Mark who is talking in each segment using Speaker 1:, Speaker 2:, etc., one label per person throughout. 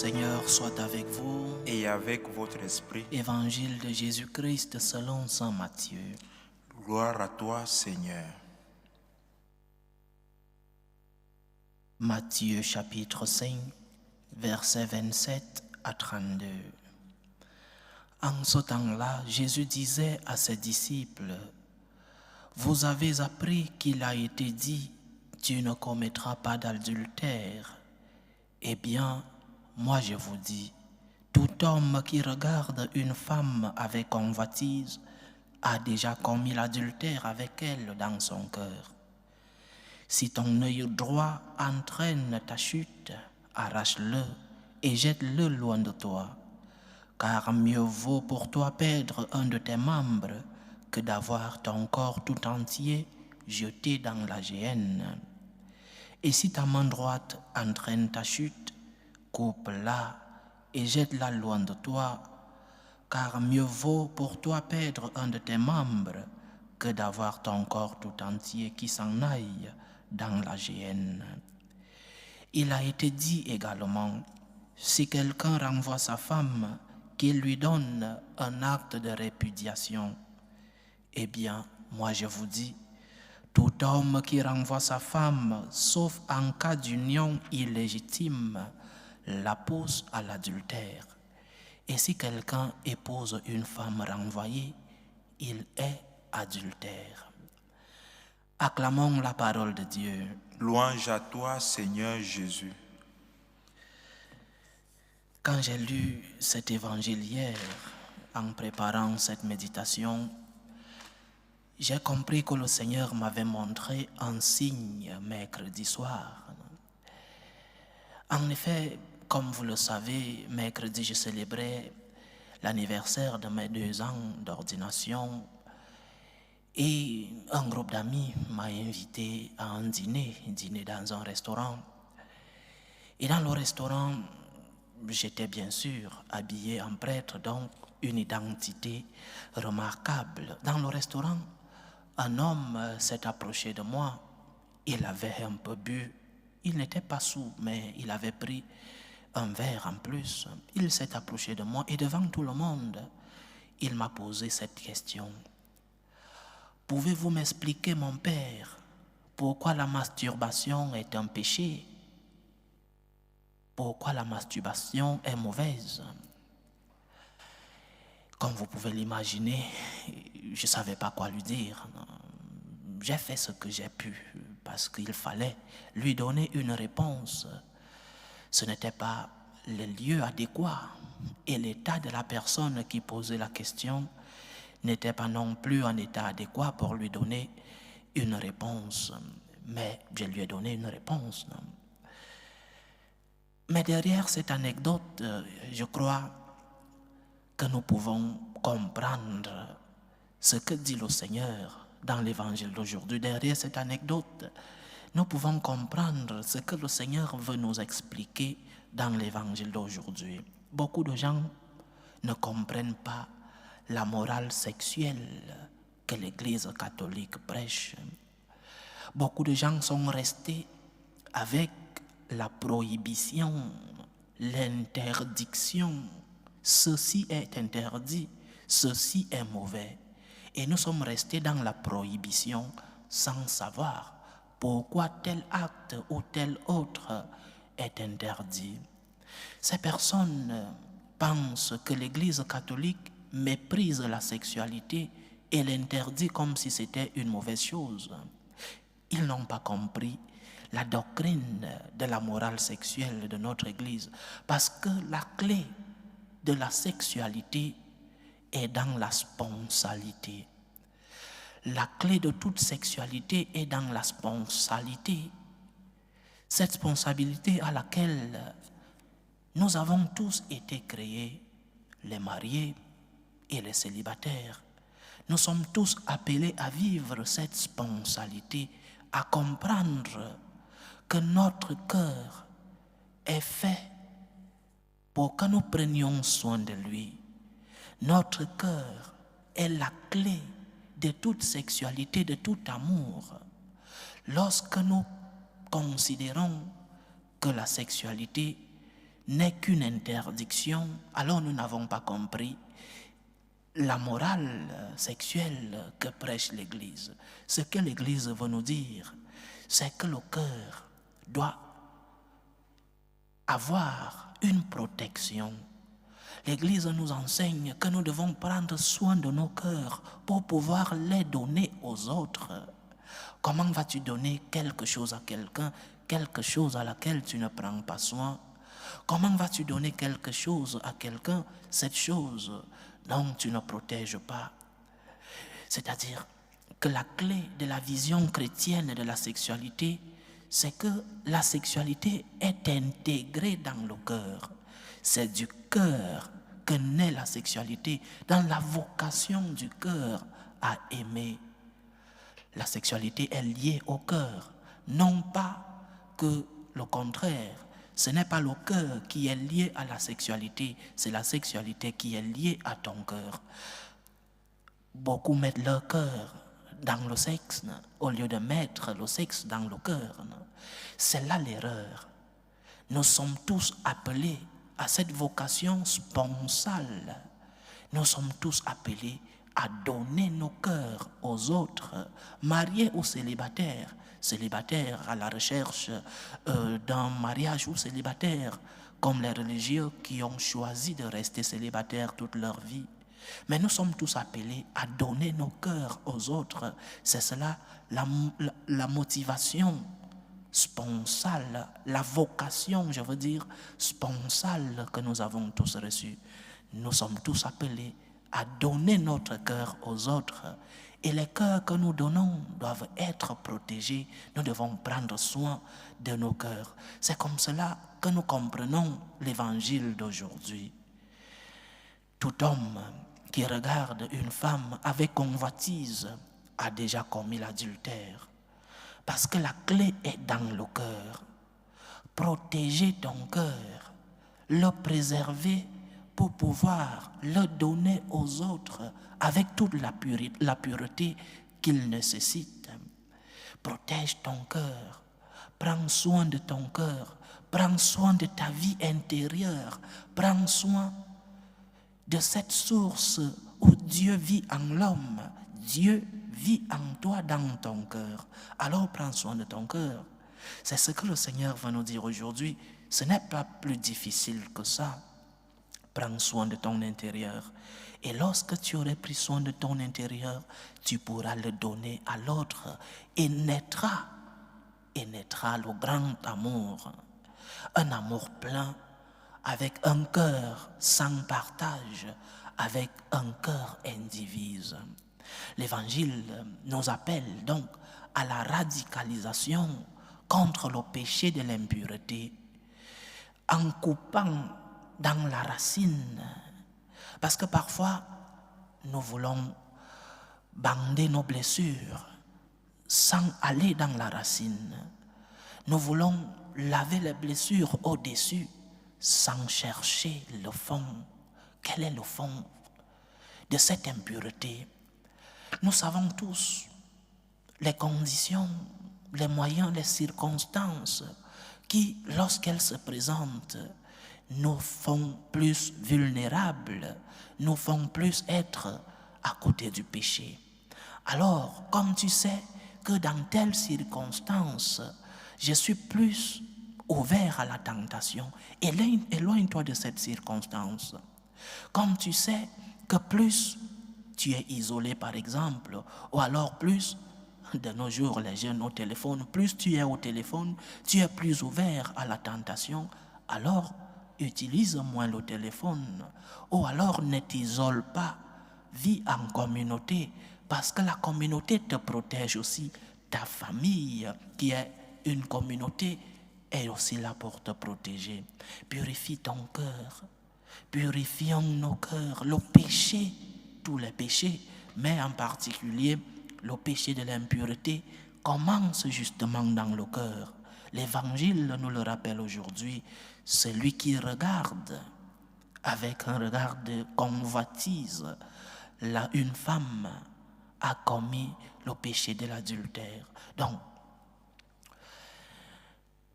Speaker 1: Seigneur soit avec vous.
Speaker 2: Et avec votre esprit.
Speaker 1: Évangile de Jésus-Christ selon saint Matthieu.
Speaker 2: Gloire à toi, Seigneur.
Speaker 1: Matthieu chapitre 5, versets 27 à 32. En ce temps-là, Jésus disait à ses disciples, « Vous avez appris qu'il a été dit, tu ne commettras pas d'adultère. Eh bien, moi je vous dis, tout homme qui regarde une femme avec convoitise a déjà commis l'adultère avec elle dans son cœur. Si ton œil droit entraîne ta chute, arrache-le et jette-le loin de toi, car mieux vaut pour toi perdre un de tes membres que d'avoir ton corps tout entier jeté dans la géhenne. Et si ta main droite entraîne ta chute, coupe-la et jette-la loin de toi, car mieux vaut pour toi perdre un de tes membres que d'avoir ton corps tout entier qui s'en aille dans la géhenne. Il a été dit également, si quelqu'un renvoie sa femme, qu'il lui donne un acte de répudiation. Eh bien, moi je vous dis, tout homme qui renvoie sa femme, sauf en cas d'union illégitime, la pousse à l'adultère. Et si quelqu'un épouse une femme renvoyée, il est adultère. Acclamons la parole de Dieu.
Speaker 2: Louange à toi, Seigneur Jésus.
Speaker 1: Quand j'ai lu cet évangile hier, en préparant cette méditation, j'ai compris que le Seigneur m'avait montré un signe mercredi soir. En effet, comme vous le savez, mercredi, je célébrais l'anniversaire de mes 2 ans d'ordination et un groupe d'amis m'a invité à un dîner dans un restaurant. Et dans le restaurant, j'étais bien sûr habillé en prêtre, donc une identité remarquable. Dans le restaurant, un homme s'est approché de moi. Il avait un peu bu. Il n'était pas saoul, mais il avait pris un verre en plus. Il s'est approché de moi et devant tout le monde, il m'a posé cette question. Pouvez-vous m'expliquer, mon père, pourquoi la masturbation est un péché? Pourquoi la masturbation est mauvaise? Comme vous pouvez l'imaginer, je ne savais pas quoi lui dire. J'ai fait ce que j'ai pu parce qu'il fallait lui donner une réponse. Ce n'était pas le lieu adéquat et l'état de la personne qui posait la question n'était pas non plus en état adéquat pour lui donner une réponse. Mais je lui ai donné une réponse. Mais derrière cette anecdote, je crois que nous pouvons comprendre ce que dit le Seigneur dans l'évangile d'aujourd'hui. Derrière cette anecdote, nous pouvons comprendre ce que le Seigneur veut nous expliquer dans l'évangile d'aujourd'hui. Beaucoup de gens ne comprennent pas la morale sexuelle que l'Église catholique prêche. Beaucoup de gens sont restés avec la prohibition, l'interdiction. Ceci est interdit, ceci est mauvais. Et nous sommes restés dans la prohibition sans savoir pourquoi tel acte ou tel autre est interdit. Ces personnes pensent que l'Église catholique méprise la sexualité et l'interdit comme si c'était une mauvaise chose. Ils n'ont pas compris la doctrine de la morale sexuelle de notre Église, parce que la clé de la sexualité est dans la sponsalité. La clé de toute sexualité est dans la sponsalité. Cette sponsabilité à laquelle nous avons tous été créés, les mariés et les célibataires. Nous sommes tous appelés à vivre cette sponsalité, à comprendre que notre cœur est fait pour que nous prenions soin de lui. Notre cœur est la clé de toute sexualité, de tout amour. Lorsque nous considérons que la sexualité n'est qu'une interdiction, alors nous n'avons pas compris la morale sexuelle que prêche l'Église. Ce que l'Église veut nous dire, c'est que le cœur doit avoir une protection. L'Église nous enseigne que nous devons prendre soin de nos cœurs pour pouvoir les donner aux autres. Comment vas-tu donner quelque chose à quelqu'un, quelque chose à laquelle tu ne prends pas soin? Comment vas-tu donner quelque chose à quelqu'un, cette chose dont tu ne protèges pas? C'est-à-dire que la clé de la vision chrétienne de la sexualité, c'est que la sexualité est intégrée dans le cœur. C'est du cœur que naît la sexualité, dans la vocation du cœur à aimer. La sexualité est liée au cœur, non pas que le contraire. Ce n'est pas le cœur qui est lié à la sexualité, c'est la sexualité qui est liée à ton cœur. Beaucoup mettent leur cœur dans le sexe au lieu de mettre le sexe dans le cœur. C'est là l'erreur. Nous sommes tous appelés à cette vocation sponsale. Nous sommes tous appelés à donner nos cœurs aux autres, mariés ou célibataires, célibataires à la recherche d'un mariage ou célibataires, comme les religieux qui ont choisi de rester célibataires toute leur vie. Mais nous sommes tous appelés à donner nos cœurs aux autres. C'est cela la motivation sponsale, la vocation, je veux dire, sponsale que nous avons tous reçue. Nous sommes tous appelés à donner notre cœur aux autres. Et les cœurs que nous donnons doivent être protégés. Nous devons prendre soin de nos cœurs. C'est comme cela que nous comprenons l'évangile d'aujourd'hui. Tout homme qui regarde une femme avec convoitise a déjà commis l'adultère. Parce que la clé est dans le cœur. Protéger ton cœur, le préserver pour pouvoir le donner aux autres avec toute la pureté qu'il nécessite. Protège ton cœur, prends soin de ton cœur, prends soin de ta vie intérieure, prends soin de cette source où Dieu vit en l'homme. Dieu vit en toi, dans ton cœur. Alors prends soin de ton cœur. C'est ce que le Seigneur va nous dire aujourd'hui. Ce n'est pas plus difficile que ça. Prends soin de ton intérieur. Et lorsque tu aurais pris soin de ton intérieur, tu pourras le donner à l'autre. Et naîtra le grand amour. Un amour plein, avec un cœur sans partage, avec un cœur indivise. L'Évangile nous appelle donc à la radicalisation contre le péché de l'impureté, en coupant dans la racine. Parce que parfois, nous voulons bander nos blessures sans aller dans la racine. Nous voulons laver les blessures au-dessus sans chercher le fond. Quel est le fond de cette impureté? Nous savons tous les conditions, les moyens, les circonstances qui, lorsqu'elles se présentent, nous font plus vulnérables, nous font plus être à côté du péché. Alors, comme tu sais que dans telles circonstances, je suis plus ouvert à la tentation, éloigne-toi de cette circonstance. Comme tu sais que plus tu es isolé par exemple, ou alors plus, de nos jours les jeunes au téléphone, plus tu es au téléphone, tu es plus ouvert à la tentation, alors utilise moins le téléphone, ou alors ne t'isole pas, vis en communauté, parce que la communauté te protège aussi, ta famille qui est une communauté est aussi là pour te protéger. Purifie ton cœur, purifions nos cœurs, le péché, tous les péchés, mais en particulier le péché de l'impureté commence justement dans le cœur. L'Évangile nous le rappelle aujourd'hui, celui qui regarde avec un regard de convoitise, là une femme a commis le péché de l'adultère. Donc,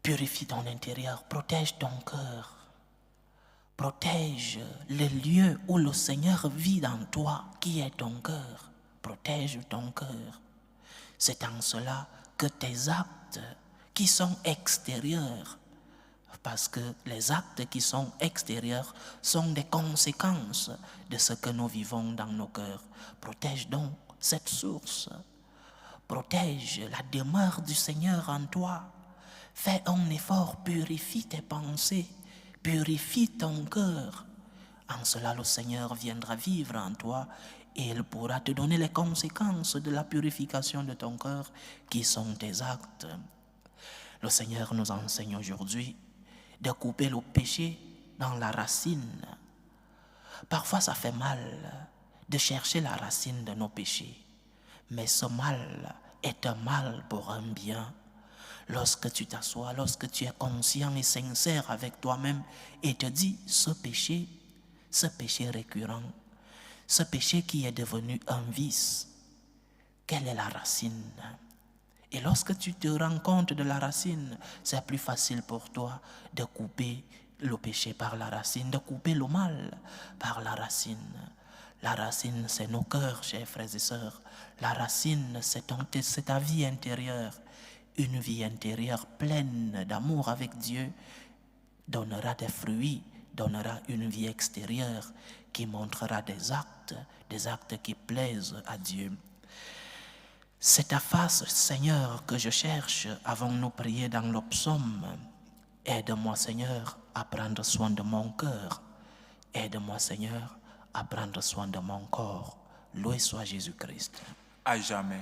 Speaker 1: purifie ton intérieur, protège ton cœur, Protège le lieu où le Seigneur vit dans toi, qui est ton cœur. Protège ton cœur. C'est en cela que tes actes qui sont extérieurs, parce que les actes qui sont extérieurs sont des conséquences de ce que nous vivons dans nos cœurs. Protège donc cette source. Protège la demeure du Seigneur en toi. Fais un effort, purifie tes pensées, purifie ton cœur. En cela, le Seigneur viendra vivre en toi et il pourra te donner les conséquences de la purification de ton cœur qui sont tes actes. Le Seigneur nous enseigne aujourd'hui de couper le péché dans la racine. Parfois, ça fait mal de chercher la racine de nos péchés, mais ce mal est un mal pour un bien. Lorsque tu t'assois, lorsque tu es conscient et sincère avec toi-même et te dis ce péché récurrent, ce péché qui est devenu un vice, quelle est la racine? Et lorsque tu te rends compte de la racine, c'est plus facile pour toi de couper le péché par la racine, de couper le mal par la racine. La racine, c'est nos cœurs, chers frères et sœurs. La racine, c'est ta vie intérieure. Une vie intérieure pleine d'amour avec Dieu donnera des fruits, donnera une vie extérieure qui montrera des actes qui plaisent à Dieu. C'est ta face, Seigneur, que je cherche avant de nous prier dans le psaume. Aide-moi, Seigneur, à prendre soin de mon cœur. Aide-moi, Seigneur, à prendre soin de mon corps. Loué soit Jésus-Christ.
Speaker 2: À jamais.